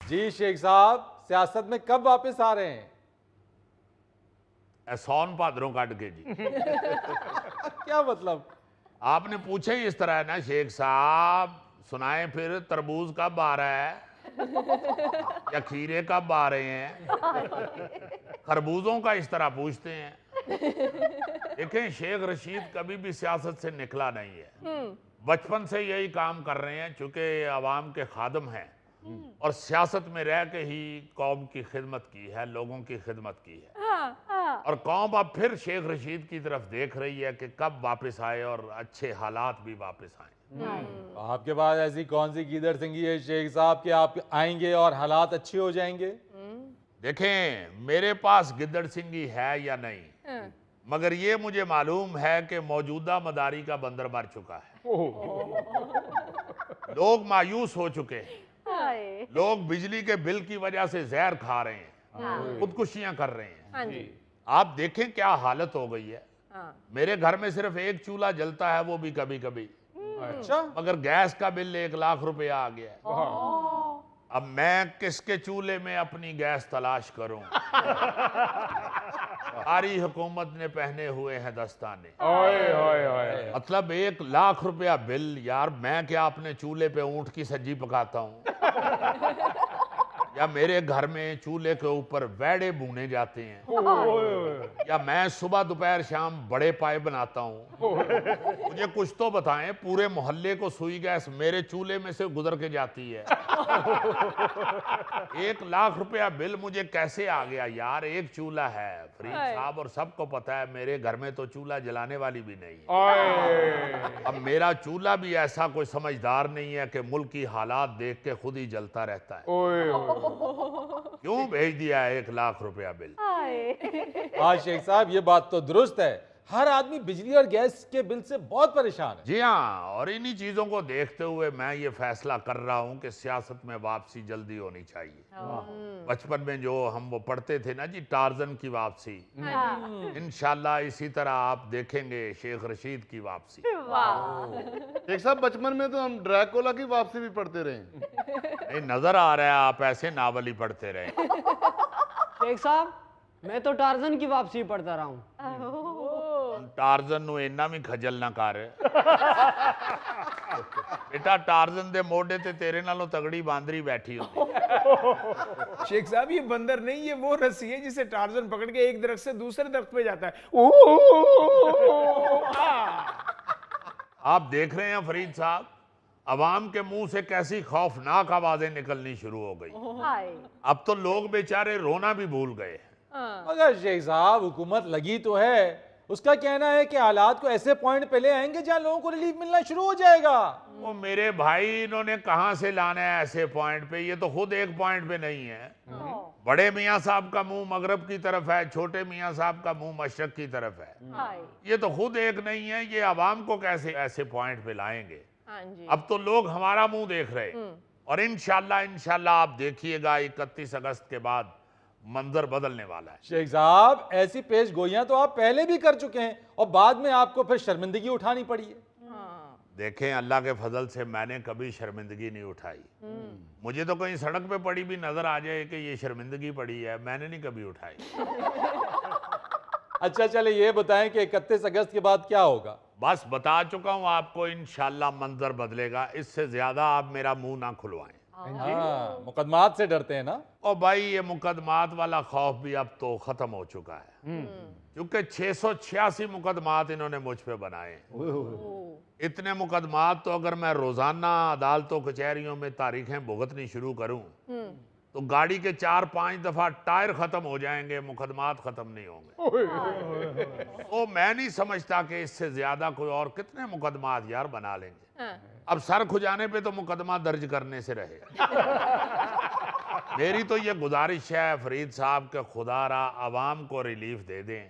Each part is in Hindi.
जी शेख साहब, सियासत में कब वापस आ रहे हैं? एहसान भादरों काट के जी। क्या मतलब? आपने पूछा ही इस तरह है ना शेख साहब, सुनाए फिर तरबूज कब आ रहा है या खीरे कब आ रहे हैं। खरबूजों का इस तरह पूछते हैं। देखें, शेख रशीद कभी भी सियासत से निकला नहीं है, बचपन से यही काम कर रहे हैं, चूंकि आवाम के खादम हैं और सियासत में रह के ही कौम की खिदमत की है, लोगों की खिदमत की है। और कौम अब फिर शेख रशीद की तरफ देख रही है कि कब वापस आए और अच्छे हालात भी वापस आए। आपके पास ऐसी कौन सी गीदड़ सिंगी है शेख साहब कि आप आएंगे और हालात अच्छे हो जाएंगे? देखें, मेरे पास गिद्दड़ सिंगी है या नहीं, मगर ये मुझे मालूम है कि मौजूदा मदारी का बंदर मर चुका है। लोग मायूस हो चुके हैं, लोग बिजली के बिल की वजह से जहर खा रहे हैं, खुदकुशियां कर रहे हैं। आप देखें क्या हालत हो गई है। मेरे घर में सिर्फ एक चूल्हा जलता है, वो भी कभी कभी। अच्छा, मगर गैस का बिल 1 लाख रुपया आ गया है। अब मैं किसके चूल्हे में अपनी गैस तलाश करूं। सारी हुकूमत ने पहने हुए हैं दस्ताने। मतलब 1 लाख रुपया बिल। यार, मैं क्या अपने चूल्हे पे ऊंट की सब्जी पकाता हूं या मेरे घर में चूल्हे के ऊपर वैड़े भूने जाते हैं, या मैं सुबह दोपहर शाम बड़े पाए बनाता हूं। मुझे कुछ तो बताएं, पूरे मोहल्ले को सुई गैस मेरे चूल्हे में से गुजर के जाती है। 1 लाख रुपया बिल मुझे कैसे आ गया यार। एक चूल्हा है फरीद साहब, और सबको पता है मेरे घर में तो चूल्हा जलाने वाली भी नहीं है। अब मेरा चूल्हा भी ऐसा कोई समझदार नहीं है कि मुल्क की हालात देख के खुद ही जलता रहता है। क्यों भेज दिया है 1 लाख रुपया बिल? हाँ शेख साहब, ये बात तो दुरुस्त है, हर आदमी बिजली और गैस के बिल से बहुत परेशान है। जी हाँ, और इन्हीं चीजों को देखते हुए मैं ये फैसला कर रहा हूँ कि सियासत में वापसी जल्दी होनी चाहिए। बचपन में जो हम वो पढ़ते थे ना जी, टार्जन की वापसी, इंशाल्लाह इसी तरह आप देखेंगे शेख रशीद की वापसी। एक साहब, बचपन में तो हम ड्रैकुला की वापसी भी पढ़ते रहे। नहीं, नजर आ रहा है आप ऐसे नावल ही पढ़ते रहे। शेख साहब, मैं तो टार्जन की वापसी पढ़ता रहा हूँ। टार्जन नु इन्ना भी खजल ना कर। बेटा, टार्जन दे मोढे ते तेरे नालों तगड़ी बांदरी बैठी होती। शेख साहब, ये बंदर नहीं, ये वो रस्सी है जिसे टार्जन पकड़ के एक दरख्त से दूसरे दरख्त पे जाता है। आप देख रहे हैं फरीद साहब, अवाम के मुंह से कैसी खौफनाक आवाजें निकलनी शुरू हो गई। अब तो लोग बेचारे रोना भी भूल गए। मगर शेख साहब, हुकूमत लगी तो है, उसका कहना है कि हालात को ऐसे पॉइंट पे ले आएंगे जहां लोगों को रिलीफ मिलना शुरू हो जाएगा। वो मेरे भाई, इन्होंने कहां से लाना है ऐसे पॉइंट पे? ये तो खुद एक पॉइंट पे नहीं है। बड़े मियाँ साहब का मुंह मगरब की तरफ है, छोटे मियाँ साहब का मुंह मशरक की तरफ है। ये तो खुद एक नहीं है, ये आवाम को कैसे ऐसे पॉइंट पे लाएंगे? अब तो लोग हमारा मुंह देख रहे, और इंशाल्लाह आप देखिएगा 31 अगस्त के बाद मंजर बदलने वाला है। शेख साहब, ऐसी पेश गोइयां तो आप पहले भी कर चुके हैं और बाद में आपको फिर शर्मिंदगी उठानी पड़ी है। देखें, अल्लाह के फजल से मैंने कभी शर्मिंदगी नहीं उठाई। मुझे तो कहीं सड़क पे पड़ी भी नजर आ जाए कि ये शर्मिंदगी पड़ी है, मैंने नहीं कभी उठाई। अच्छा, चले ये बताएं कि 31 अगस्त के बाद क्या होगा? बस बता चुका हूं आपको, इंशाल्लाह मंजर बदलेगा। इससे ज्यादा आप मेरा मुंह ना खुलवाएं। हाँ, मुकदमात से डरते हैं ना? और भाई, ये मुकदमात वाला खौफ भी अब तो खत्म हो चुका है, क्योंकि 686 मुकदमात इन्होंने मुझ पे बनाए। इतने मुकदमात तो अगर मैं रोजाना अदालतों कचहरियों में तारीखें भुगतनी शुरू करूं तो गाड़ी के 4-5 दफा टायर खत्म हो जाएंगे, मुकदमात खत्म नहीं होंगे। तो मैं नहीं समझता कि इससे ज्यादा कोई और कितने मुकदमात यार बना लेंगे। अब सर खुजाने पे तो मुकदमा दर्ज करने से रहे। मेरी तो ये गुजारिश है फरीद साहब के खुदारा आवाम को रिलीफ दे दें।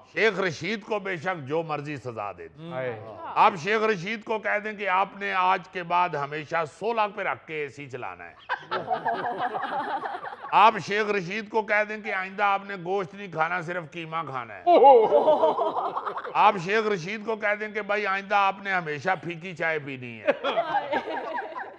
शेख रशीद को बेशक जो मर्जी सजा दे दें। आप शेख रशीद को कह दें कि आपने आज के बाद हमेशा 16 पे रख के एसी चलाना है। आप शेख रशीद को कह दें कि आइंदा आपने गोश्त नहीं खाना, सिर्फ कीमा खाना है। आप शेख रशीद को कह दें कि भाई आइंदा आपने हमेशा फीकी चाय पीनी है।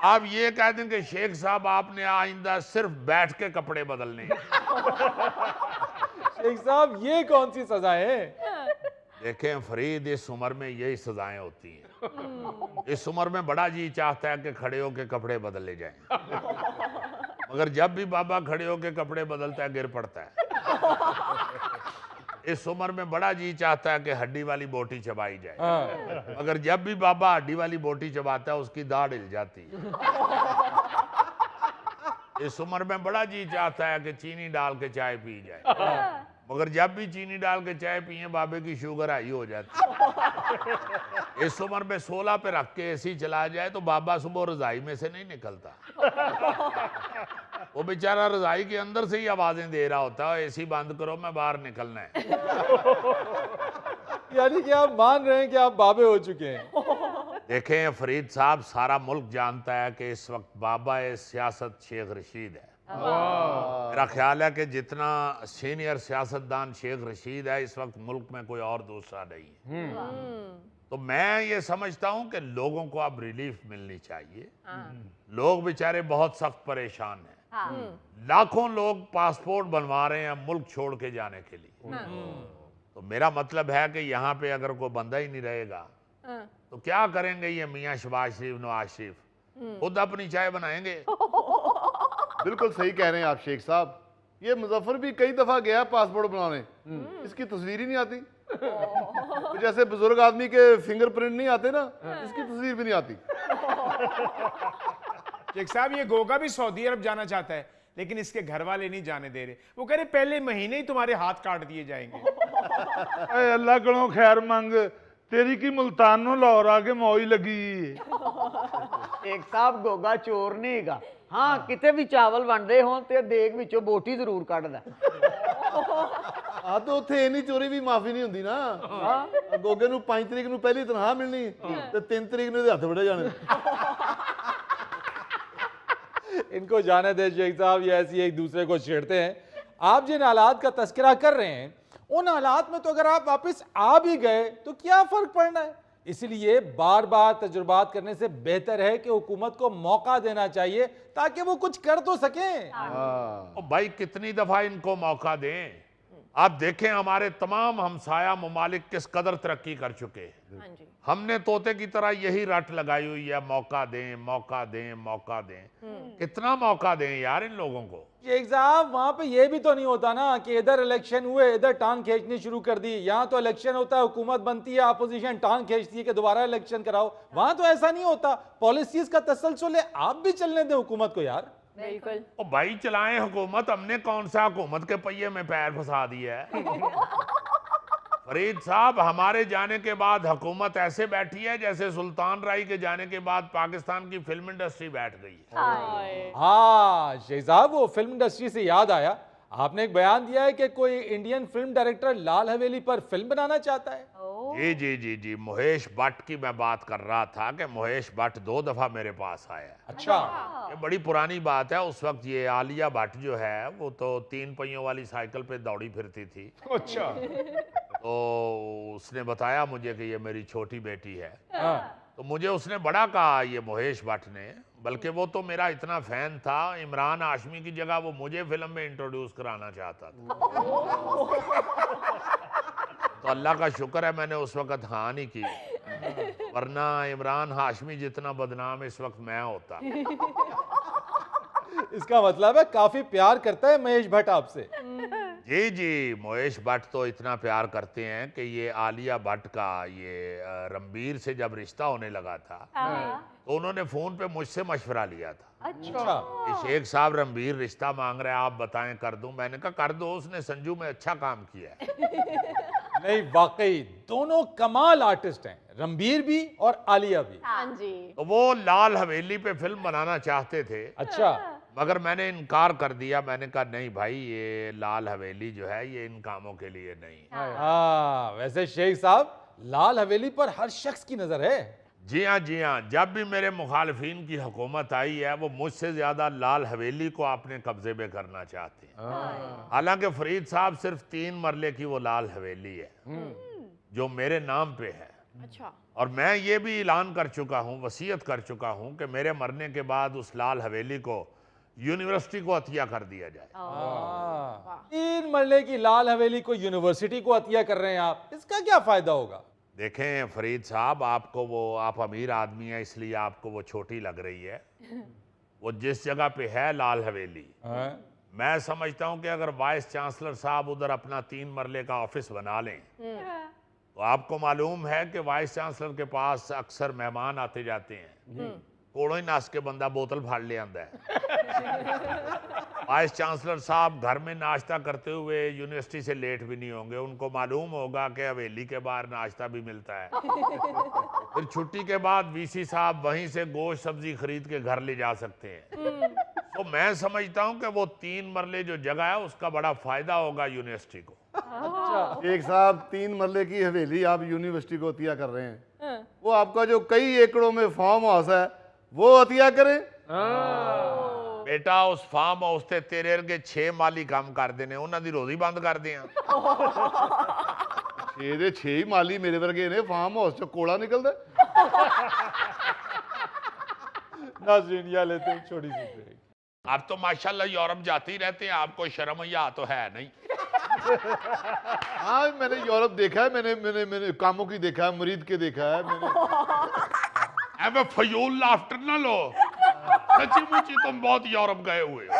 आप ये कह दें कि शेख साहब आपने आइंदा सिर्फ बैठ के कपड़े बदलने हैं। शेख साहब ये कौन सी सजाएं हैं? देखें फरीद, इस उम्र में यही सजाएं होती हैं। इस उम्र में बड़ा जी चाहता है कि खड़े होके कपड़े बदले जाएं, मगर जब भी बाबा खड़े होके कपड़े बदलता है गिर पड़ता है। इस उम्र में बड़ा जी चाहता है कि हड्डी वाली बोटी चबाई जाए, हाँ। मगर जब भी बाबा हड्डी वाली बोटी चबाता है उसकी दाढ़ हिल जाती है। इस उम्र में बड़ा जी चाहता है कि चीनी डाल के चाय पी जाए, मगर जब भी चीनी डाल के चाय पिए बाबे की शुगर हाई हो जाती है। इस उम्र में 16 पे रख के एसी चला जाए तो बाबा सुबह रजाई में से नहीं निकलता। वो बेचारा रजाई के अंदर से ही आवाजें दे रहा होता है, एसी बंद करो मैं बाहर निकलना है। यानी कि आप मान रहे हैं कि आप बाबे हो चुके हैं। देखें फरीद साहब, सारा मुल्क जानता है कि इस वक्त बाबा सियासत शेख रशीद है। मेरा ख्याल है कि जितना सीनियर सियासतदान शेख रशीद है इस वक्त मुल्क में कोई और दूसरा नहीं है। तो मैं ये समझता हूं कि लोगों को अब रिलीफ मिलनी चाहिए। लोग बेचारे बहुत सख्त परेशान हैं। लाखों लोग पासपोर्ट बनवा रहे हैं मुल्क छोड़ के जाने के लिए। तो मेरा मतलब है कि यहाँ पे अगर कोई बंदा ही नहीं रहेगा तो क्या करेंगे ये मियाँ शहबाज शरीफ, नवाज शरीफ? खुद अपनी चाय बनाएंगे। बिल्कुल सही कह रहे हैं आप शेख साहब। ये मुजफ्फर भी कई दफा गया पासपोर्ट बनाने, इसकी तस्वीर ही नहीं आती। तो जैसे बुजुर्ग आदमी के फिंगरप्रिंट नहीं आते ना, इसकी तस्वीर भी नहीं आती। शेख साहब ये गोगा भी सऊदी अरब जाना चाहता है, लेकिन इसके घर वाले नहीं जाने दे रहे। वो कह रहे पहले महीने ही तुम्हारे हाथ काट दिए जाएंगे। अरे अल्लाह करो खैर मंग, तेरी की मुल्तानो लाहौर आके मौई लगी। एक साहब गोगा चोर नहीं ਹੈਗਾ। हाँ किते भी चावल बन रहे हो ते देग विचों बोटी जरूर ਕੱਢਦਾ। हाँ तो उत्थे इन्नी चोरी भी माफी नहीं हुंदी ना। गोगे नूं 5 तरीक नूं पहली तनख्वाह मिलनी ते 3 तरीक नूं हत्थ बड़े जाने। इनको जाने दे शेख साहब, ये ऐसी एक दूसरे को छेड़ते हैं। आप जिन हालात का तस्करा कर रहे हैं उन हालात में तो अगर आप वापस आ भी गए तो क्या फर्क पड़ना है? इसलिए बार बार तजुर्बात करने से बेहतर है कि हुकूमत को मौका देना चाहिए ताकि वो कुछ कर तो सकें। और भाई कितनी दफा इनको मौका दें? आप देखें हमारे तमाम हमसाया ममालिक किस कदर तरक्की कर चुके हैं। हमने तोते की तरह यही रट लगाई हुई है, मौका दें मौका दें मौका दें। कितना मौका दें यार इन लोगों को? शेख साहब वहां पे ये भी तो नहीं होता ना कि इधर इलेक्शन हुए इधर टांग खींचनी शुरू कर दी। यहाँ तो इलेक्शन होता है, हुकूमत बनती है, अपोजिशन टांग खींचती है कि दोबारा इलेक्शन कराओ। वहां तो ऐसा नहीं होता। पॉलिसीज का तसलसल है, आप भी चलने दें हुकूमत को यार। बिल्कुल। ओ भाई चलाएं हुकूमत, हमने कौन सा हुकूमत के पहिए में पैर फंसा दिया है? फरीद साहब, हमारे जाने के बाद हुकूमत ऐसे बैठी है जैसे सुल्तान राय के जाने के बाद पाकिस्तान की फिल्म इंडस्ट्री बैठ गई है। हाँ शेख साहब, वो फिल्म इंडस्ट्री से याद आया, आपने एक बयान दिया है कि कोई इंडियन फिल्म डायरेक्टर लाल हवेली पर फिल्म बनाना चाहता है। जी जी जी जी, महेश भट्ट की मैं बात कर रहा था कि महेश भट्ट 2 दफा मेरे पास आया। अच्छा। ये बड़ी पुरानी बात है। उस वक्त ये आलिया भट्ट जो है वो तो 3 पहियों वाली साइकिल पे दौड़ी फिरती थी। अच्छा। तो उसने बताया मुझे कि ये मेरी छोटी बेटी है। हाँ। तो मुझे उसने बड़ा कहा ये महेश भट्ट ने, बल्कि वो तो मेरा इतना फैन था, इमरान हाशमी की जगह वो मुझे फिल्म में इंट्रोड्यूस कराना चाहता था। तो अल्लाह का शुक्र है मैंने उस वक्त हाँ नहीं की, वरना इमरान हाशमी जितना बदनाम इस वक्त मैं होता। इसका मतलब है काफी प्यार करता है महेश भट्ट आपसे। जी जी, महेश भट्ट तो इतना प्यार करते हैं कि ये आलिया भट्ट का ये रणबीर से जब रिश्ता होने लगा था तो उन्होंने फोन पे मुझसे मशवरा लिया था। अच्छा। कि शेख साहब रणबीर रिश्ता मांग रहे हैं, आप बताएं कर दूं? मैंने कहा कर दो, उसने संजू में अच्छा काम किया है। नहीं वाकई दोनों कमाल आर्टिस्ट हैं, रणबीर भी और आलिया भी। हाँ जी। तो वो लाल हवेली पे फिल्म बनाना चाहते थे, अच्छा। मगर मैंने इनकार कर दिया। मैंने कहा नहीं भाई, ये लाल हवेली जो है ये इन कामों के लिए नहीं। हाँ वैसे शेख साहब, लाल हवेली पर हर शख्स की नजर है। जी हाँ जी हाँ, जब भी मेरे मुखालिफिन की हुकूमत आई है वो मुझसे ज्यादा लाल हवेली को अपने कब्जे में करना चाहते हैं। हालांकि फरीद साहब सिर्फ 3 मरले की वो लाल हवेली है जो मेरे नाम पे है। अच्छा। और मैं ये भी ऐलान कर चुका हूँ, वसीयत कर चुका हूँ कि मेरे मरने के बाद उस लाल हवेली को यूनिवर्सिटी को अतिया कर दिया जाए। 3 मरले की लाल हवेली को यूनिवर्सिटी को अतिया कर रहे हैं आप, इसका क्या फायदा होगा? देखें फरीद साहब, आपको वो, आप अमीर आदमी हैं इसलिए आपको वो छोटी लग रही है। वो जिस जगह पे है लाल हवेली, मैं समझता हूं कि अगर वाइस चांसलर साहब उधर अपना 3 मरले का ऑफिस बना लें, तो आपको मालूम है कि वाइस चांसलर के पास अक्सर मेहमान आते जाते हैं, कोड़ों ही नाश के बंदा बोतल फाड़ ले आंदा है। वाइस चांसलर साहब घर में नाश्ता करते हुए यूनिवर्सिटी से लेट भी नहीं होंगे, उनको मालूम होगा कि हवेली के बाहर नाश्ता भी मिलता है। फिर छुट्टी के बाद वीसी साहब वहीं से गोश्त सब्जी खरीद के घर ले जा सकते हैं। तो मैं समझता हूं कि वो 3 मरले जो जगह है उसका बड़ा फायदा होगा यूनिवर्सिटी को। शेख साहब 3 मरले की हवेली आप यूनिवर्सिटी को अतिया कर रहे हैं, वो आपका जो कई एकड़ों में फार्म हाउस है वो अतिया करें। बेटा उस फार्म हाउस ते तेरे वर्गे 6 माली काम कर देने, उन्हां दी रोजी बंद कर दियां। 6 ਦੇ 6 ਹੀ ਮਾਲੀ ਮੇਰੇ ਵਰਗੇ ਨੇ, ਫਾਰਮ ਹਾਊਸ ਚ ਕੋਲਾ ਨਿਕਲਦਾ। नाज़रीन यहाँ लेते हैं छोटी सी ब्रेक। आप तो माशाल्लाह यूरोप जाते ही रहते हैं, आपको शर्म या तो है नहीं। हाँ मैंने यूरोप देखा है, मैंने मैंने मैंने कामों की देखा है, मुरीद के देखा है मैंने। ऐ फजूल लाफ्टर ना लो, सच्ची मुच्ची तुम बहुत यूरोप गए हुए हो।